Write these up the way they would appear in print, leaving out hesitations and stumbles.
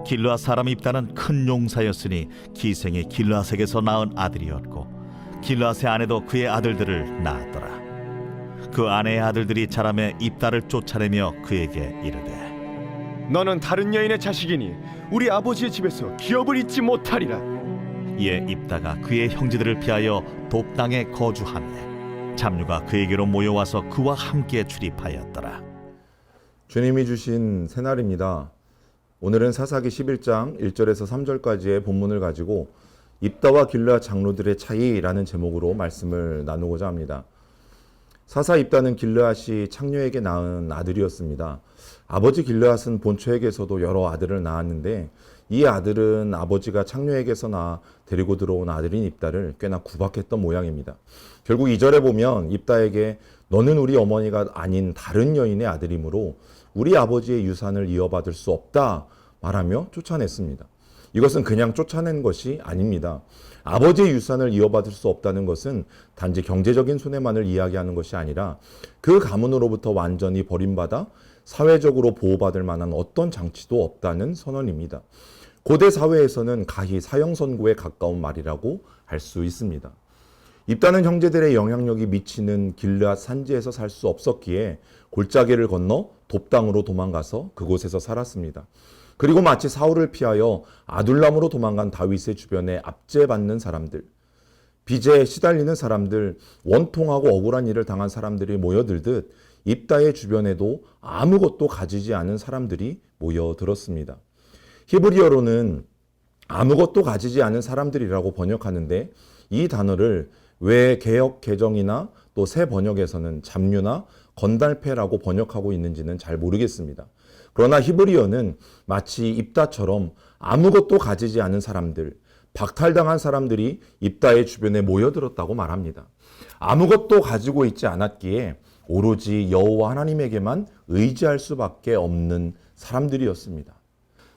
길르앗 사람 입다는 큰 용사였으니 기생이 길르앗에게서 낳은 아들이었고 길르앗의 아내도 그의 아들들을 낳았더라. 그 아내의 아들들이 자라매 입다를 쫓아내며 그에게 이르되 너는 다른 여인의 자식이니 우리 아버지의 집에서 기업을 잊지 못하리라. 이에 입다가 그의 형제들을 피하여 돕당에 거주하매 잡류가 그에게로 모여와서 그와 함께 출입하였더라. 주님이 주신 새날입니다. 오늘은 사사기 11장 1절에서 3절까지의 본문을 가지고 입다와 길르앗 장로들의 차이라는 제목으로 말씀을 나누고자 합니다. 사사 입다는 길르앗이 창녀에게 낳은 아들이었습니다. 아버지 길르앗은 본처에게서도 여러 아들을 낳았는데 이 아들은 아버지가 창녀에게서 낳아 데리고 들어온 아들인 입다를 꽤나 구박했던 모양입니다. 결국 2절에 보면 입다에게 너는 우리 어머니가 아닌 다른 여인의 아들이므로 우리 아버지의 유산을 이어받을 수 없다 말하며 쫓아냈습니다. 이것은 그냥 쫓아낸 것이 아닙니다. 아버지의 유산을 이어받을 수 없다는 것은 단지 경제적인 손해만을 이야기하는 것이 아니라 그 가문으로부터 완전히 버림받아 사회적으로 보호받을 만한 어떤 장치도 없다는 선언입니다. 고대 사회에서는 가히 사형선고에 가까운 말이라고 할 수 있습니다. 입다는 형제들의 영향력이 미치는 길르앗 산지에서 살 수 없었기에 골짜기를 건너 돕당으로 도망가서 그곳에서 살았습니다. 그리고 마치 사울을 피하여 아둘람으로 도망간 다윗의 주변에 압제받는 사람들, 빚에 시달리는 사람들, 원통하고 억울한 일을 당한 사람들이 모여들듯 입다의 주변에도 아무것도 가지지 않은 사람들이 모여들었습니다. 히브리어로는 아무것도 가지지 않은 사람들이라고 번역하는데 이 단어를 왜 개역 개정이나 또 새 번역에서는 잡류나 건달패라고 번역하고 있는지는 잘 모르겠습니다. 그러나 히브리어는 마치 입다처럼 아무것도 가지지 않은 사람들, 박탈당한 사람들이 입다의 주변에 모여들었다고 말합니다. 아무것도 가지고 있지 않았기에 오로지 여호와 하나님에게만 의지할 수밖에 없는 사람들이었습니다.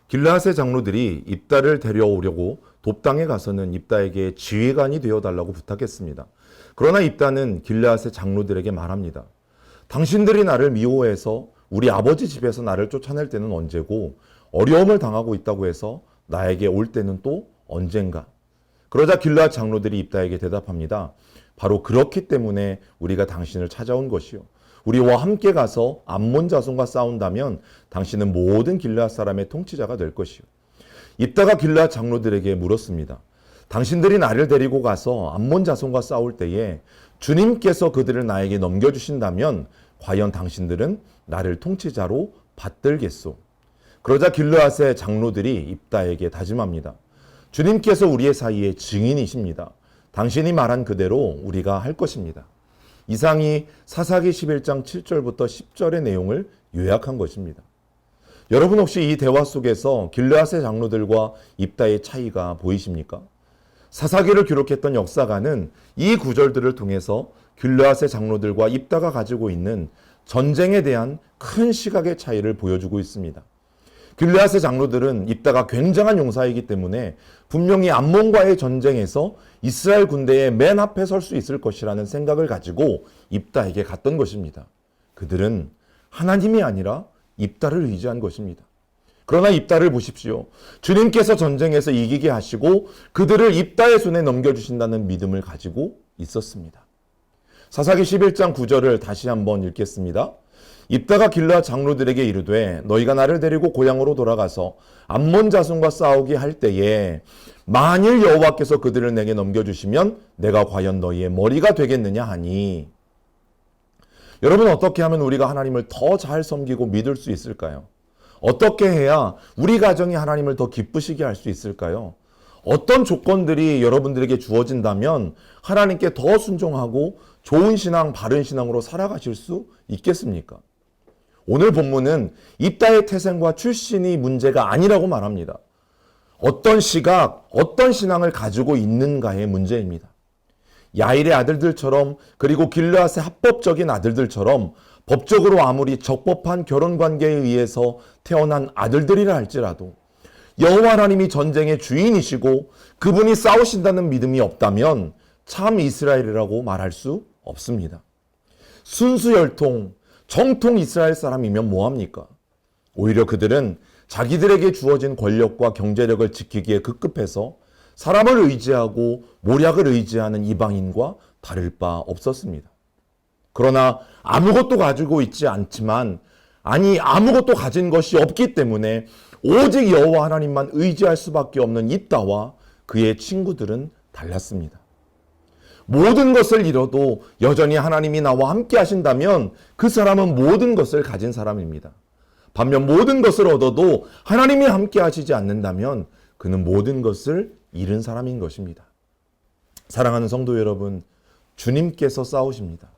길르앗의 장로들이 입다를 데려오려고 돕당에 가서는 입다에게 지휘관이 되어달라고 부탁했습니다. 그러나 입다는 길르앗의 장로들에게 말합니다. 당신들이 나를 미워해서 우리 아버지 집에서 나를 쫓아낼 때는 언제고 어려움을 당하고 있다고 해서 나에게 올 때는 또 언젠가. 그러자 길르앗 장로들이 입다에게 대답합니다. 바로 그렇기 때문에 우리가 당신을 찾아온 것이요. 우리와 함께 가서 암몬 자손과 싸운다면 당신은 모든 길르앗 사람의 통치자가 될 것이요. 입다가 길르앗 장로들에게 물었습니다. 당신들이 나를 데리고 가서 암몬 자손과 싸울 때에 주님께서 그들을 나에게 넘겨주신다면 과연 당신들은 나를 통치자로 받들겠소? 그러자 길르앗의 장로들이 입다에게 다짐합니다. 주님께서 우리의 사이에 증인이십니다. 당신이 말한 그대로 우리가 할 것입니다. 이상이 사사기 11장 7절부터 10절의 내용을 요약한 것입니다. 여러분 혹시 이 대화 속에서 길르앗의 장로들과 입다의 차이가 보이십니까? 사사기를 기록했던 역사가는 이 구절들을 통해서 길르앗의 장로들과 입다가 가지고 있는 전쟁에 대한 큰 시각의 차이를 보여주고 있습니다. 길르앗의 장로들은 입다가 굉장한 용사이기 때문에 분명히 암몬과의 전쟁에서 이스라엘 군대의 맨 앞에 설 수 있을 것이라는 생각을 가지고 입다에게 갔던 것입니다. 그들은 하나님이 아니라 입다를 의지한 것입니다. 그러나 입다를 보십시오. 주님께서 전쟁에서 이기게 하시고 그들을 입다의 손에 넘겨주신다는 믿음을 가지고 있었습니다. 사사기 11장 9절을 다시 한번 읽겠습니다. 입다가 길르앗 장로들에게 이르되 너희가 나를 데리고 고향으로 돌아가서 암몬 자손과 싸우게 할 때에 만일 여호와께서 그들을 내게 넘겨주시면 내가 과연 너희의 머리가 되겠느냐 하니. 여러분 어떻게 하면 우리가 하나님을 더 잘 섬기고 믿을 수 있을까요? 어떻게 해야 우리 가정이 하나님을 더 기쁘시게 할 수 있을까요? 어떤 조건들이 여러분들에게 주어진다면 하나님께 더 순종하고 좋은 신앙, 바른 신앙으로 살아가실 수 있겠습니까? 오늘 본문은 입다의 태생과 출신이 문제가 아니라고 말합니다. 어떤 시각, 어떤 신앙을 가지고 있는가의 문제입니다. 야일의 아들들처럼 그리고 길르앗의 합법적인 아들들처럼 법적으로 아무리 적법한 결혼관계에 의해서 태어난 아들들이라 할지라도 여호와 하나님이 전쟁의 주인이시고 그분이 싸우신다는 믿음이 없다면 참 이스라엘이라고 말할 수 없습니다. 순수 혈통, 정통 이스라엘 사람이면 뭐합니까? 오히려 그들은 자기들에게 주어진 권력과 경제력을 지키기에 급급해서 사람을 의지하고 모략을 의지하는 이방인과 다를 바 없었습니다. 그러나 아무것도 가지고 있지 않지만, 아무것도 가진 것이 없기 때문에 오직 여호와 하나님만 의지할 수밖에 없는 입다와 그의 친구들은 달랐습니다. 모든 것을 잃어도 여전히 하나님이 나와 함께 하신다면 그 사람은 모든 것을 가진 사람입니다. 반면 모든 것을 얻어도 하나님이 함께 하시지 않는다면 그는 모든 것을 잃은 사람인 것입니다. 사랑하는 성도 여러분, 주님께서 싸우십니다.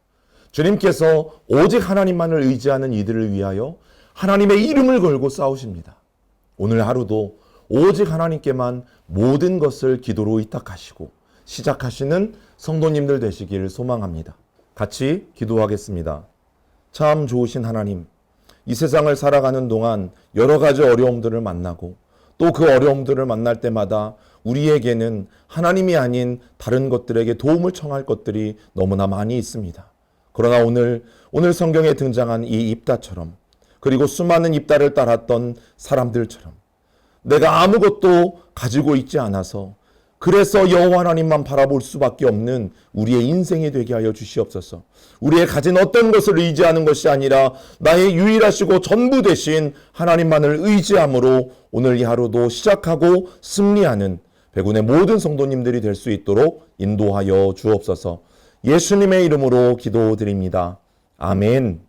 주님께서 오직 하나님만을 의지하는 이들을 위하여 하나님의 이름을 걸고 싸우십니다. 오늘 하루도 오직 하나님께만 모든 것을 기도로 의탁하시고 시작하시는 성도님들 되시기를 소망합니다. 같이 기도하겠습니다. 참 좋으신 하나님, 이 세상을 살아가는 동안 여러 가지 어려움들을 만나고 또 그 어려움들을 만날 때마다 우리에게는 하나님이 아닌 다른 것들에게 도움을 청할 것들이 너무나 많이 있습니다. 그러나 오늘 성경에 등장한 이 입다처럼, 그리고 수많은 입다를 따랐던 사람들처럼 내가 아무것도 가지고 있지 않아서 그래서 여호와 하나님만 바라볼 수밖에 없는 우리의 인생이 되게 하여 주시옵소서. 우리의 가진 어떤 것을 의지하는 것이 아니라 나의 유일하시고 전부 되신 하나님만을 의지함으로 오늘 이 하루도 시작하고 승리하는 백운의 모든 성도님들이 될 수 있도록 인도하여 주옵소서. 예수님의 이름으로 기도드립니다. 아멘.